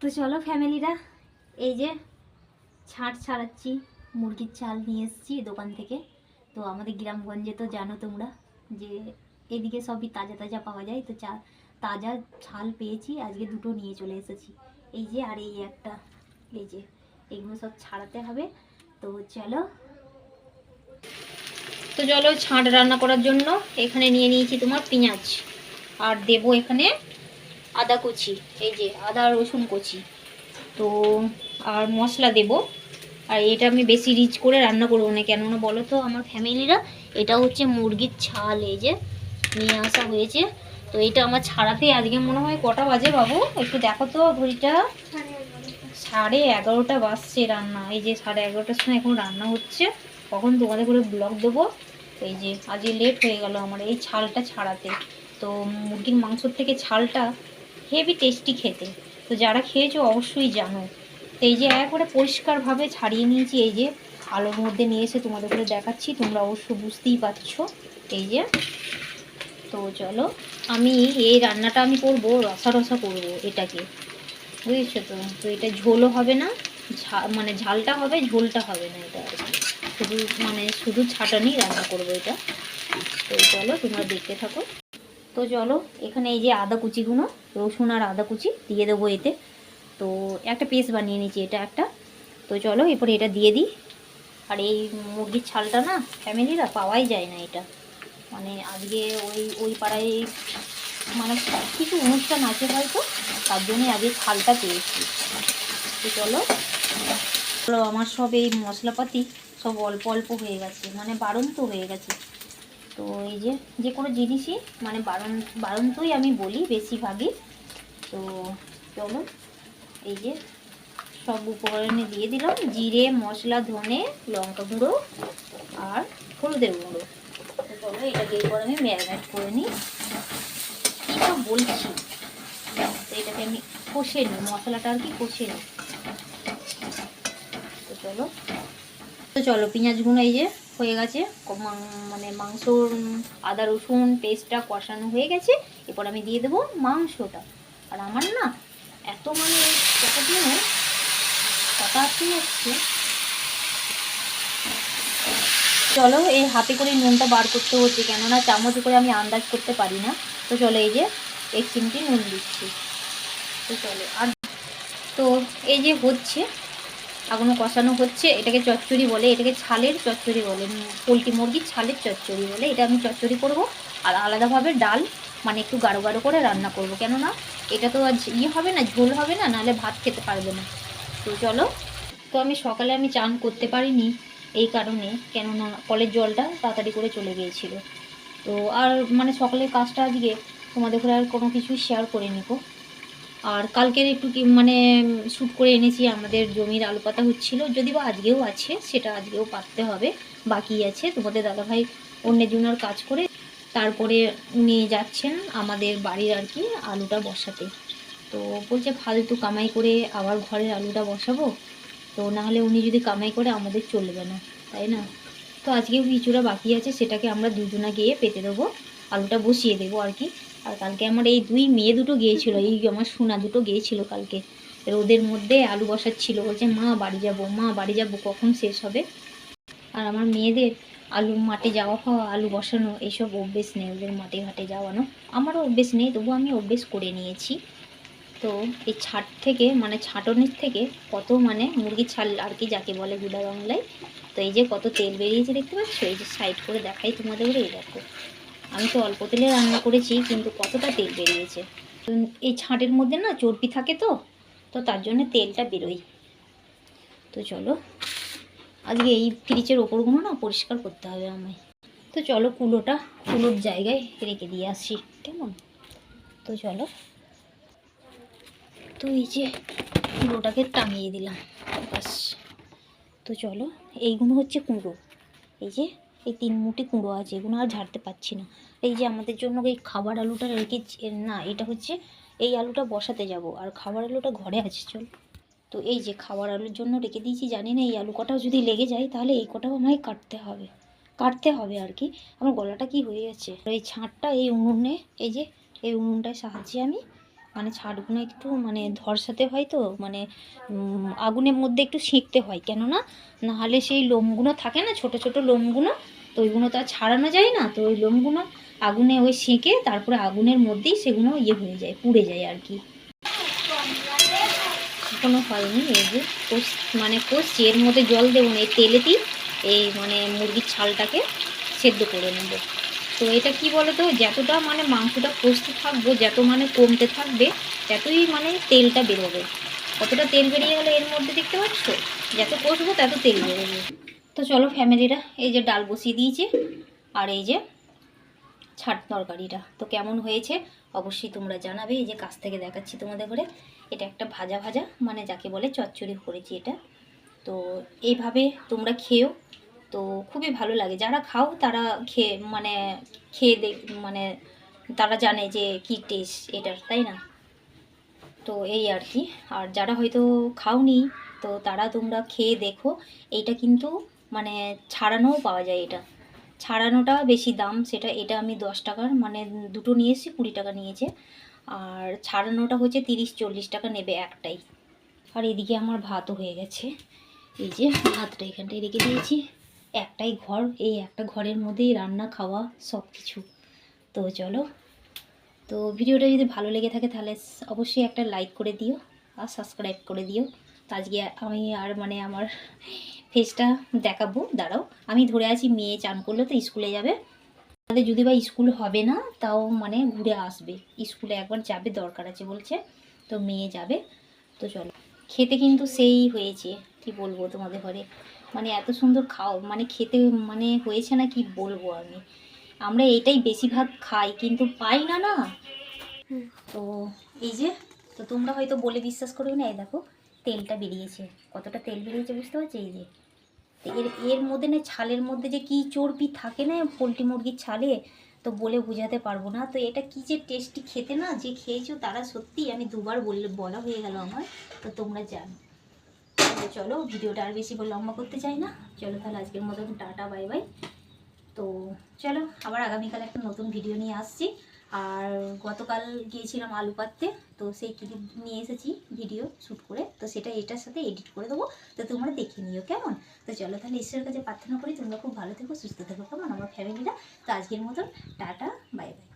তো চলো ফ্যামিলিরা, এই যে ছাড় ছাড়াচ্ছি, মুরগির চাল নিয়ে এসেছি দোকান থেকে। তো আমাদের গ্রামগঞ্জে তো জানো তোমরা যে এদিকে সবই তাজা তাজা পাওয়া যায়। তো তাজা ছাল পেয়েছি, আজকে দুটো নিয়ে চলে এসেছি। এই যে আর এই একটা, এই যে এগুলো সব ছাড়াতে হবে। তো চলো ছাড় রান্না করার জন্য এখানে নিয়ে নিয়েছি তোমার পেঁয়াজ, আর দেবো এখানে আদা কুচি, এই যে আদা রসুন কুচি। তো আর মশলা দেব। আর এটা আমি বেশি রিচ করে রান্না করবো না, কেননা বলো তো আমার ফ্যামিলিরা, এটা হচ্ছে মুরগির ছাল, এই যে নিয়ে আসা হয়েছে। তো এটা আমার ছাড়াতে আজকে মনে হয় কটা বাজে বাবু, একটু দেখো তো ঘড়িটা। 11:30 বাজছে রান্না, এই যে 11:30টার সময় এখন রান্না হচ্ছে। কখন তোমাদের করে ব্লগ দেবো। এই যে আজকে লেট হয়ে গেল আমার এই ছালটা ছাড়াতে। তো মুরগির মাংসর থেকে ছালটা হেভি টেস্টি খেতে, তো যারা খেয়েছো অবশ্যই জানো। তো এই যে একবারে পরিষ্কারভাবে ছাড়িয়ে নিয়েছি, এই যে আলোর মধ্যে নিয়ে এসে তোমাদের করে দেখাচ্ছি, তোমরা অবশ্য বুঝতেই পারছো। এই যে তো চলো, আমি এই রান্নাটা আমি করবো রসা রসা করবো এটাকে, বুঝেছো তো। তো এটা ঝোলও হবে না, মানে ঝালটা হবে, ঝোলটা হবে না, এটা আর কি শুধু মানে শুধু ছাটানি রান্না করবো এটা। তো চলো তোমরা দেখতে থাকো। তো চলো এখানে এই যে আদা কুচিগুলো, রসুন আর আদা কুচি দিয়ে দেবো এতে। তো একটা পেস্ট বানিয়ে নিয়েছি এটা একটা। তো চলো এরপরে এটা দিয়ে দিই। আর এই মুরগির ছালটা না ফ্যামিলিরা পাওয়াই যায় না, এটা মানে আজকে ওই পাড়ায় মানে কিছু অনুষ্ঠান আছে হয়তো, তার জন্যই আজকে ছালটা পেয়েছি। তো চলো আমার সব এই মশলাপাতি সব অল্প অল্প হয়ে গেছে, মানে বাড়ন্ত হয়ে গেছে। তো এই যে কোনো জিনিসই মানে বাড়ন্তই আমি বলি বেশিরভাগই। তো চলো এই যে সব উপকরণে দিয়ে দিলাম, জিরে, মশলা, ধনে, লঙ্কা গুঁড়ো আর হলুদের গুঁড়ো। তো চলো এটাকে এরপর আমি ম্যারিনেট করে নিই। কী সব বলছি, তো এটাকে আমি কষে নিই, মশলাটা আর কি কষে নিই। তো চলো পেঁয়াজগুলো এই যে হয়ে গেছে, মানে মাংসর আদা রসুন পেস্টটা কষানো হয়ে গেছে। এরপর আমি দিয়ে দেবো মাংসটা। আর আমার না এত মানে কথা হচ্ছে, চলো এই হাতে করে নুনটা বার করতে হচ্ছে, কেননা চামচে করে আমি আন্দাজ করতে পারি না। তো চলো এই যে 1 চিমটি নুন দিচ্ছি। তো চলো আর তো এই যে হচ্ছে, এখনো কষানো হচ্ছে, এটাকে চচ্চড়ি বলে, এটাকে ছালের চচ্চড়ি বলে, পোলট্রি মুরগির ছালের চচ্চড়ি বলে। এটা আমি চচ্চড়ি করব। আর আলাদাভাবে ডাল মানে একটু গাঢ় গাঢ় করে রান্না করব, কেননা এটা তো আজ হবে না, ঝোল হবে না, নাহলে ভাত খেতে পারবে না। তো চলো, তো আমি সকালে চান করতে পারিনি এই কারণে, কেননা কলের জলটা তাড়াতাড়ি করে চলে গিয়েছিল। তো আর মানে সকালের কাজটা আজকে তোমাদের ঘরে আর কোনো কিছু শেয়ার করে নিব। আর কালকের একটু কি মানে শ্যুট করে এনেছি, আমাদের জমির আলু পাতা হচ্ছিলো, যদি বা আজকেও আছে, সেটা আজকেও পাততে হবে, বাকি আছে। তোমাদের দাদাভাই অন্যের জন্য কাজ করে তারপরে নিয়ে যাচ্ছেন আমাদের বাড়ির আর কি আলুটা বসাতে। তো বলছে ফালতু কামাই করে আবার ঘরের আলুটা বসাবো, তো নাহলে উনি যদি কামাই করে আমাদের চলবে না, তাই না। তো আজকেও কিছুটা বাকি আছে, সেটাকে আমরা দুজনা গিয়ে পেতে দেবো, আলুটা বসিয়ে দেবো আর কি। আর কালকে আমার এই 2 মেয়ে দুটো গিয়েছিল, এই আমার সোনা দুটো গিয়েছিল কালকে রোদের মধ্যে আলু বসাচ্ছিল, বলছে মা বাড়ি যাব, মা বাড়ি যাব, কখন শেষ হবে। আর আমার মেয়েদের আলু মাঠে যাওয়া খাওয়া, আলু বসানো এইসব অভ্যেস নেই, ওদের মাঠে ঘাটে যাওয়ানো। আমারও অভ্যেস নেই, তবু আমি অভ্যেস করে নিয়েছি। তো এই ছাট থেকে মানে ছাটনির থেকে কত মানে মুরগির ছাল আর কি যাকে বলে গুড়া বাংলায়। তো এই যে কত তেল বেরিয়েছে দেখতে পাচ্ছ, এই যে সাইড করে দেখাই তোমাদের, এই দেখো আমি তো অল্প তেলে রান্না করেছি, কিন্তু কতটা তেল বেরিয়েছে। এই ছাঁটের মধ্যে না চর্বি থাকে, তো তো তার জন্য তেলটা বেরোয়। তো চলো আজকে এই ফ্রিজের ওপরগুলো না পরিষ্কার করতে হবে আমায়। তো চলো কুলোর জায়গায় রেখে দিয়ে আসি, কেমন। তো চলো, তো এই যে কুলোটাকে টাঙিয়ে দিলাম, বাস। তো চলো এইগুলো হচ্ছে কুঁড়ো, এই যে এই 3 মুঠি কুঁড়ো আছে, এগুলো আর ঝাড়তে পারছি না। এই যে আমাদের জন্য এই খাবার আলুটা রেখে, না এটা হচ্ছে এই আলুটা বসাতে যাব, আর খাবার আলুটা ঘরে আছে, চল। তো এই যে খাবার আলুর জন্য রেখে দিয়েছি, জানি না এই আলু কটাও যদি লেগে যায় তাহলে এই কটাও আমায় কাটতে হবে আর কি। আমার গলাটা কি হয়ে গেছে। এই ছাঁটটা এই উনুনে, এই যে এই উনুনটার সাহায্যে আমি মানে ছাড়গুলো একটু মানে ধরসাতে হয় তো, মানে আগুনের মধ্যে একটু সেঁকতে হয়, কেননা নাহলে সেই লোমগুলো থাকে না, ছোট ছোট লোমগুলো, তো ওইগুলো তো আর ছাড়ানো যায় না। তো ওই লোমগুলো আগুনে ওই সেঁকে তারপরে আগুনের মধ্যেই সেগুলো ইয়ে হয়ে যায়, পুড়ে যায় আর কি। এখনো হয়নি, এই যে মানে কষছি, এর মধ্যে জল দেবো না, এই তেলেতেই এই মানে মুরগির ছালটাকে সেদ্ধ করে নেব। তো এটা কি বলো তো, যতটা মানে মাংসটা কষতে থাকবো, যত মানে কমতে থাকবে ততই মানে তেলটা বেরোবে। কতটা তেল বেরিয়ে গেলে এর মধ্যে দেখতে পাচ্ছ, যত কষবো তত তেল বেরোবে। তো চলো ফ্যামিলিরা, এই যে ডাল বসিয়ে দিয়েছি, আর এই যে ছাট তরকারিটা তো কেমন হয়েছে অবশ্যই তোমরা জানাবে। এই যে কাছ থেকে দেখাচ্ছি তোমাদের ঘরে, এটা একটা ভাজা ভাজা মানে যাকে বলে চচ্চড়ি করেছি এটা। তো এইভাবে তোমরা খেও, তো খুবই ভালো লাগে। যারা খাও তারা খেয়ে দেখ, মানে তারা জানে যে কি টেস্ট এটার, তাই না? তো এই আর কি। আর যারা হয়তো খাওনি, তো তারা তোমরা খেয়ে দেখো। এইটা কিন্তু মানে ছাড়ানোও পাওয়া যায়, এটা ছাড়ানোটা বেশি দাম, সেটা এটা আমি 10 টাকার মানে দুটো নিয়ে এসেছি, 20 টাকা নিয়েছে। আর ছাড়ানোটা হচ্ছে 30-40 টাকা নেবে একটাই। আর এদিকে আমার ভাতও হয়ে গেছে, এই যে ভাতটা এখানটায় রেখে দিয়েছি। একটাই ঘর, এই একটা ঘরের মধ্যেই রান্না খাওয়া সব কিছু। তো চলো, তো ভিডিওটা যদি ভালো লেগে থাকে তাহলে অবশ্যই একটা লাইক করে দিও আর সাবস্ক্রাইব করে দিও। তো আজকে আমি আর মানে আমার ফেসটা দেখাবো, দাঁড়াও আমি ধরে আছি। মেয়ে চান করলে তো স্কুলে যাবে, তাহলে যদি বা স্কুল হবে না তাও মানে ঘুরে আসবে, স্কুলে একবার যাবে দরকার আছে বলছে, তো মেয়ে যাবে। তো চলো, খেতে কিন্তু সেই হয়েছে, কি বলবো তোমাদের ঘরে, মানে এত সুন্দর খাও মানে খেতে মানে হয়েছে না, কি বলবো আমি। আমরা এইটাই বেশিরভাগ খাই কিন্তু পাই না না। তো এই যে, তো তোমরা হয়তো বলে বিশ্বাস করবে না, এই দেখো তেলটা বেরিয়েছে, কতটা তেল বেরিয়েছে বুঝতে পারছি। এই যে এর এর মধ্যে না, ছালের মধ্যে যে কি চর্বি থাকে না পোলট্রি মুরগির ছালে, তো বলে বোঝাতে পারবো না। তো এটা কি যে টেস্টি খেতে, না যে খেয়েছো তারা সত্যি, আমি দুবার বলা হয়ে গেল আমার, তো তোমরা জানো। তো চলো ভিডিওটা আর বেশি লম্বা করতে চাই না, চলো তাহলে আজকের মতন টাটা বাই বাই। তো চলো আবার আগামীকাল একটা নতুন ভিডিও নিয়ে আসছি। আর গতকাল গিয়েছিলাম আলু পাততে, তো সেই ক্লিপ নিয়ে এসেছি ভিডিও শ্যুট করে, তো সেটা এটার সাথে এডিট করে দেবো, তো তোমরা দেখে নিও কেমন। তো চলো তাহলে ঈশ্বরের কাছে প্রার্থনা করি তোমরা খুব ভালো থেকো, সুস্থ থেকো কেমন আমার ফ্যামিলিটা। তো আজকের মতন টাটা বাই বাই।